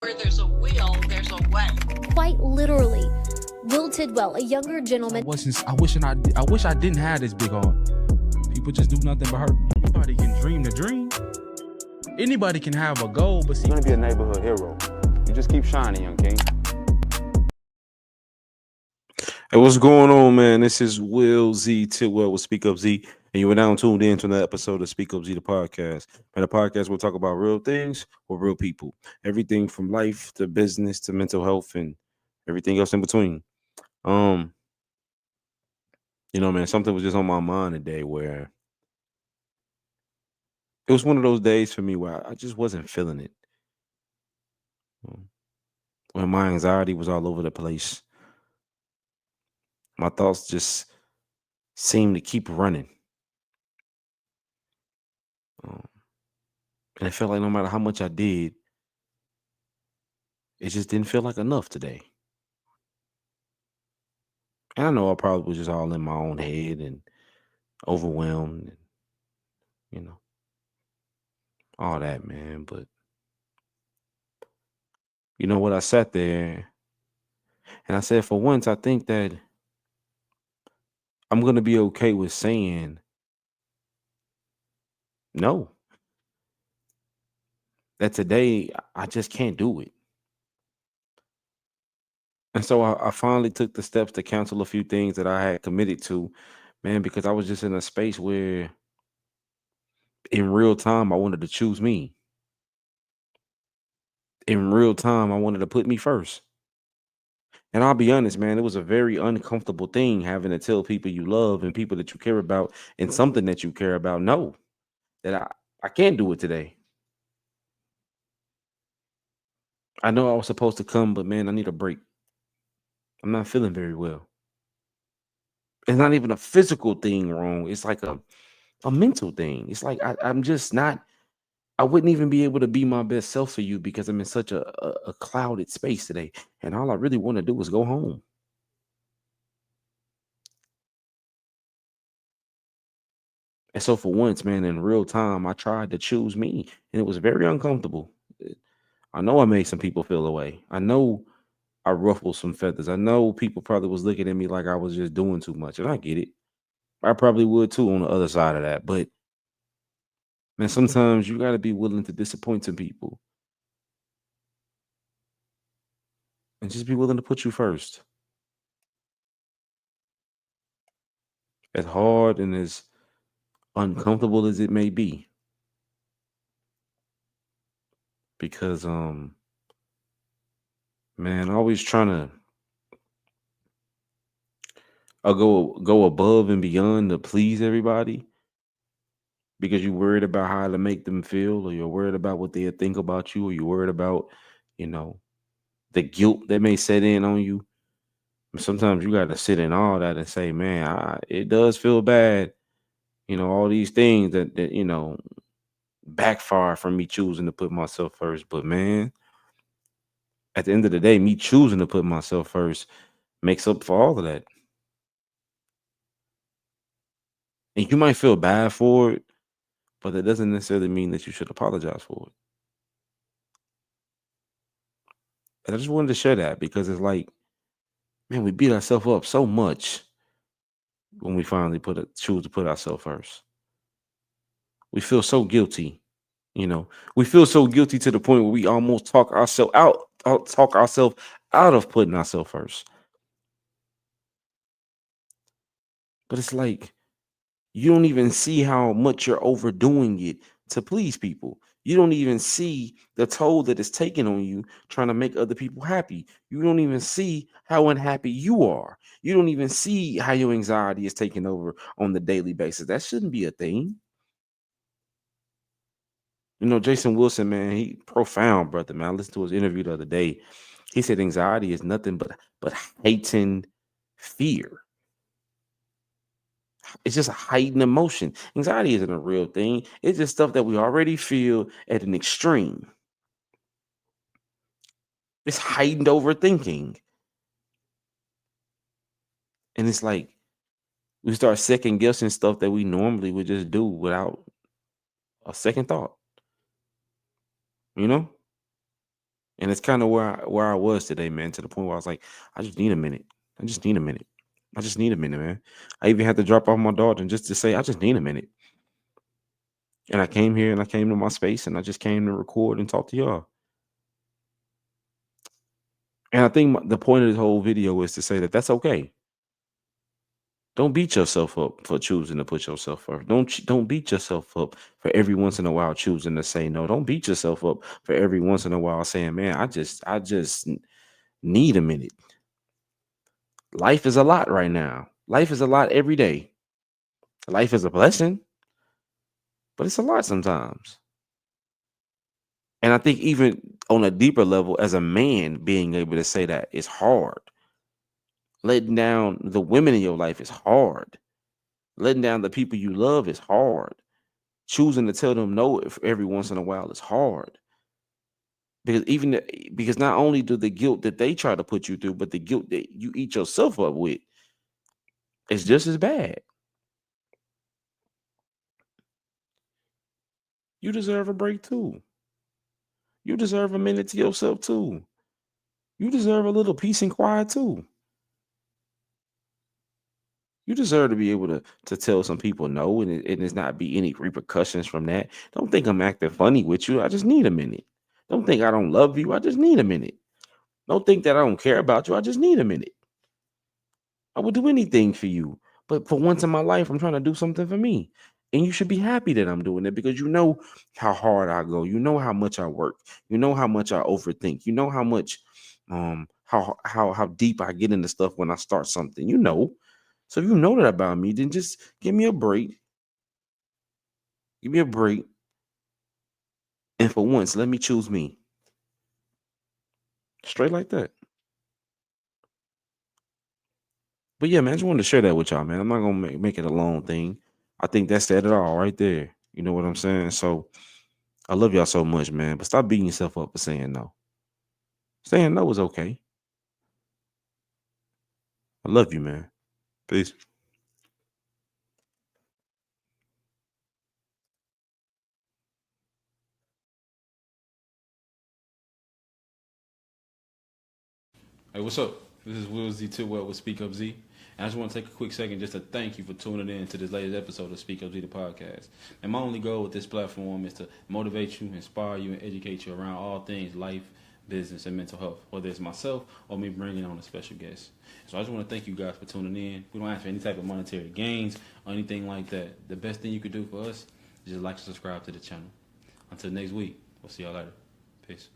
Where there's a will, there's a way. Quite literally. Will Tidwell, a younger gentleman. I wish I didn't have this big heart. People just do nothing but hurt me. Anybody can dream the dream. Anybody can have a goal, but see, you're gonna be a neighborhood hero. You just keep shining, young king. Hey, what's going on, man? This is Will Z Tidwell with SpeakUPZee, and you were now tuned in to another episode of SpeakUPZee the podcast. And the podcast will talk about real things with real people, everything from life to business to mental health and everything else in between. Man, something was just on my mind today where it was one of those days for me where I just wasn't feeling it. When my anxiety was all over the place. My thoughts just seemed to keep running. And it felt like no matter how much I did, it just didn't feel like enough today. And I know I probably was just all in my own head and overwhelmed and, all that, man. But you know what? I sat there and I said, for once, I think that I'm going to be okay with saying no. That today, I just can't do it. And so I finally took the steps to cancel a few things that I had committed to, man, because I was just in a space where in real time, I wanted to choose me. In real time, I wanted to put me first. And I'll be honest, man, it was a very uncomfortable thing having to tell people you love and people that you care about and something that you care about, no, that I can't do it today. I know I was supposed to come, but man, I need a break. I'm not feeling very well. It's not even a physical thing wrong. It's like a mental thing. It's like I'm just not, I wouldn't even be able to be my best self for you because I'm in such a clouded space today. And all I really want to do is go home. And so for once, man, in real time, I tried to choose me. And it was very uncomfortable. I know I made some people feel away. I know I ruffled some feathers. I know people probably was looking at me like I was just doing too much. And I get it. I probably would too on the other side of that. But man, sometimes you got to be willing to disappoint some people. And just be willing to put you first. As hard and as uncomfortable as it may be. Because man, always trying to go above and beyond to please everybody because you're worried about how to make them feel, or you're worried about what they'll think about you, or you're worried about, the guilt that may set in on you. Sometimes you got to sit in all that and say, man, it does feel bad. All these things that backfire from me choosing to put myself first. But man, at the end of the day, me choosing to put myself first makes up for all of that. And you might feel bad for it, but that doesn't necessarily mean that you should apologize for it. And I just wanted to share that because it's like, man, we beat ourselves up so much when we finally choose to put ourselves first. We feel so guilty, We feel so guilty to the point where we almost talk ourselves out of putting ourselves first. But it's like you don't even see how much you're overdoing it to please people. You don't even see the toll that it's taking on you trying to make other people happy. You don't even see how unhappy you are. You don't even see how your anxiety is taking over on the daily basis. That shouldn't be a thing. Jason Wilson, man, he profound, brother, man. I listened to his interview the other day. He said anxiety is nothing but heightened fear. It's just a heightened emotion. Anxiety isn't a real thing. It's just stuff that we already feel at an extreme. It's heightened overthinking. And it's like we start second guessing stuff that we normally would just do without a second thought. And And it's kind of where I was today, man, to the point where I was like, I just need a minute. I just need a minute. I just need a minute, man. I even had to drop off my daughter just to say, I just need a minute. And I came here and I came to my space and I just came to record and talk to y'all. And I think the point of this whole video is to say that that's okay. Don't beat yourself up for choosing to put yourself first. Don't beat yourself up for every once in a while choosing to say no. Don't beat yourself up for every once in a while saying, "Man, I just need a minute." Life is a lot right now. Life is a lot every day. Life is a blessing, but it's a lot sometimes. And I think even on a deeper level, as a man, being able to say that is hard. Letting down the women in your life is hard. Letting down the people you love is hard. Choosing to tell them no every once in a while is hard. Because not only do the guilt that they try to put you through, but the guilt that you eat yourself up with is just as bad. You deserve a break too. You deserve a minute to yourself too. You deserve a little peace and quiet too. You deserve to be able to tell some people no, and there's not be any repercussions from that. Don't think I'm acting funny with you. I just need a minute. Don't think I don't love you. I just need a minute. Don't think that I don't care about you. I just need a minute. I would do anything for you. But for once in my life, I'm trying to do something for me. And you should be happy that I'm doing it because you know how hard I go. You know how much I work. You know how much I overthink. You know how much how deep I get into stuff when I start something. You know. So if you know that about me, then just give me a break. Give me a break. And for once, let me choose me. Straight like that. But yeah, man, I just wanted to share that with y'all, man. I'm not gonna make it a long thing. I think that said it all right there. You know what I'm saying? So I love y'all so much, man. But stop beating yourself up for saying no. Saying no is okay. I love you, man. Peace. Hey, what's up? This is Will Z Tidwell with SpeakUPZee. And I just want to take a quick second just to thank you for tuning in to this latest episode of SpeakUPZee the podcast. And my only goal with this platform is to motivate you, inspire you, and educate you around all things life, business, and mental health, whether it's myself or me bringing on a special guest. So I just want to thank you guys for tuning in. We don't ask for any type of monetary gains or anything like that. The best thing you could do for us is just like and subscribe to the channel. Until next week, we'll see y'all later. Peace.